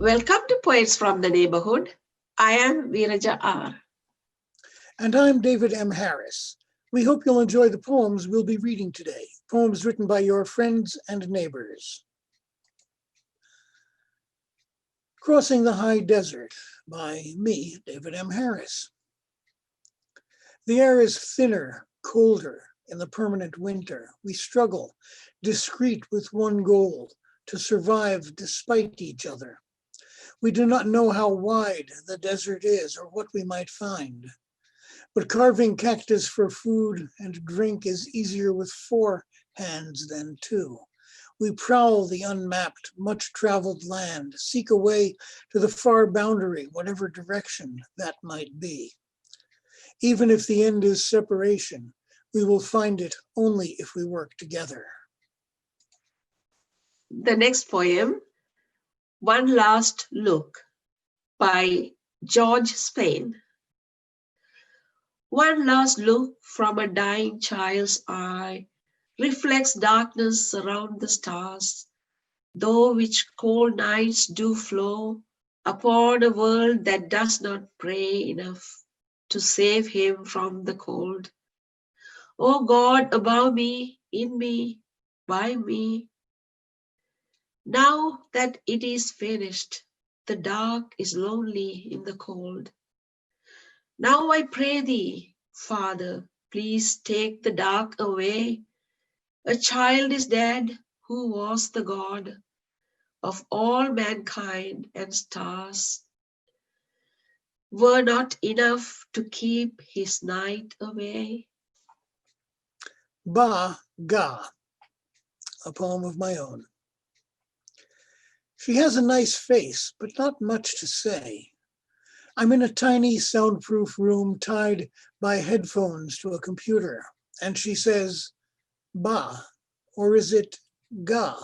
Welcome to Poets from the Neighborhood. I am VeerajaR. And I'm David M. Harris. We hope you'll enjoy the poems we'll be reading today, poems written by your friends and neighbors. Crossing the High Desert by me, David M. Harris. The air is thinner, colder in the permanent winter. We struggle, discreet with one goal, to survive despite each other. We do not know how wide the desert is or what we might find. But carving cactus for food and drink is easier with 4 hands than 2. We prowl the unmapped, much-traveled land, seek a way to the far boundary, whatever direction that might be. Even if the end is separation, we will find it only if we work together. The next poem, One Last Look by George Spain. One last look from a dying child's eye reflects darkness around the stars, though which cold nights do flow upon a world that does not pray enough to save him from the cold. O God, above me, in me, by me. Now that it is finished, the dark is lonely in the cold. Now I pray thee, Father, please take the dark away. A child is dead who was the God of all mankind, and stars were not enough to keep his night away. Ba Ga, a poem of my own. She has a nice face, but not much to say. I'm in a tiny soundproof room tied by headphones to a computer, and she says, ba, or is it ga?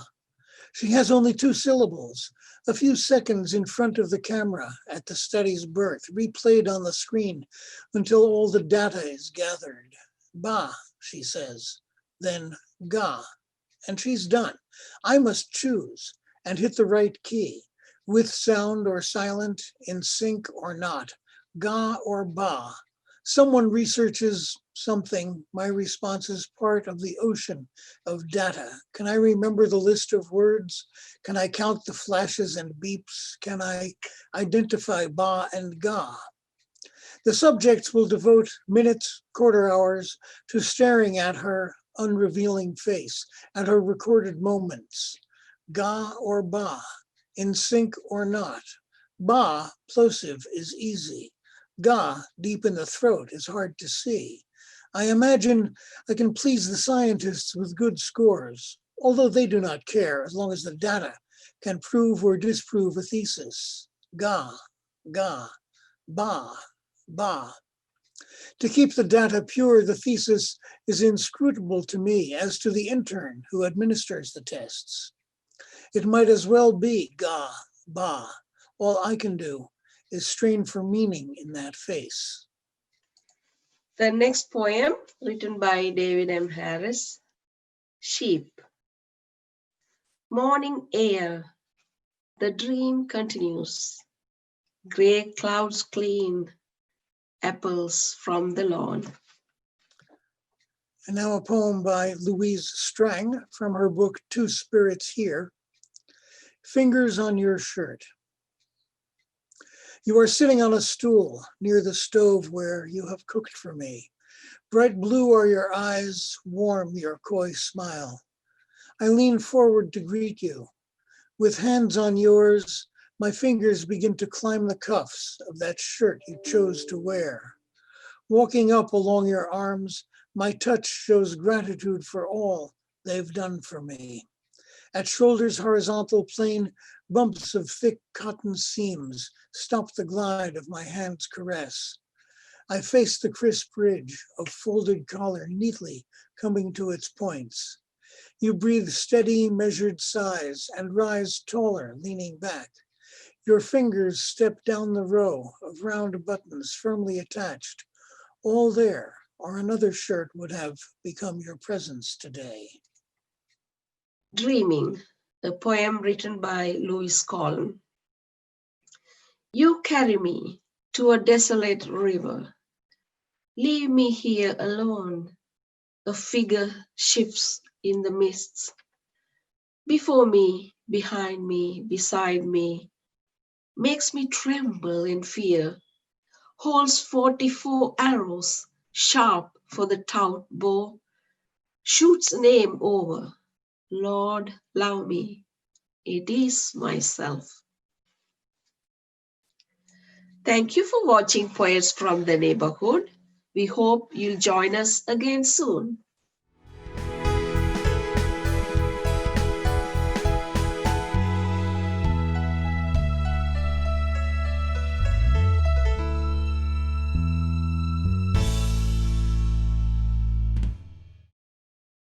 She has only 2 syllables, a few seconds in front of the camera at the study's birth, replayed on the screen until all the data is gathered. Ba, she says, then ga, and she's done. I must choose and hit the right key. With sound or silent, in sync or not, ga or ba. Someone researches something, my response is part of the ocean of data. Can I remember the list of words? Can I count the flashes and beeps? Can I identify ba and ga? The subjects will devote minutes, quarter hours to staring at her unrevealing face, at her recorded moments. Ga or ba? In sync or not. Ba, plosive, is easy. Ga, deep in the throat, is hard to see. I imagine I can please the scientists with good scores, although they do not care as long as the data can prove or disprove a thesis. Ga, ga, ba, ba. To keep the data pure, the thesis is inscrutable to me, as to the intern who administers the tests. It might as well be ga, ba. All I can do is strain for meaning in that face. The next poem, written by David M. Harris, Sheep. Morning air, the dream continues. Gray clouds clean, apples from the lawn. And now a poem by Louise Strang from her book, 2 Spirits Here. Fingers on your shirt. You are sitting on a stool near the stove where you have cooked for me. Bright blue are your eyes, warm your coy smile. I lean forward to greet you. With hands on yours, my fingers begin to climb the cuffs of that shirt you chose to wear. Walking up along your arms, my touch shows gratitude for all they've done for me. At shoulders' horizontal plane, bumps of thick cotton seams stop the glide of my hand's caress. I face the crisp ridge of folded collar neatly coming to its points. You breathe steady, measured sighs and rise taller, leaning back. Your fingers step down the row of round buttons firmly attached. All there, or another shirt would have become your presence today. Dreaming, a poem written by Louise Colln. You carry me to a desolate river. Leave me here alone. A figure shifts in the mists. Before me, behind me, beside me, makes me tremble in fear. Holds 44 arrows, sharp for the taut bow. Shoots name over. Lord, love me. It is myself. Thank you for watching Poets from the Neighborhood. We hope you'll join us again soon.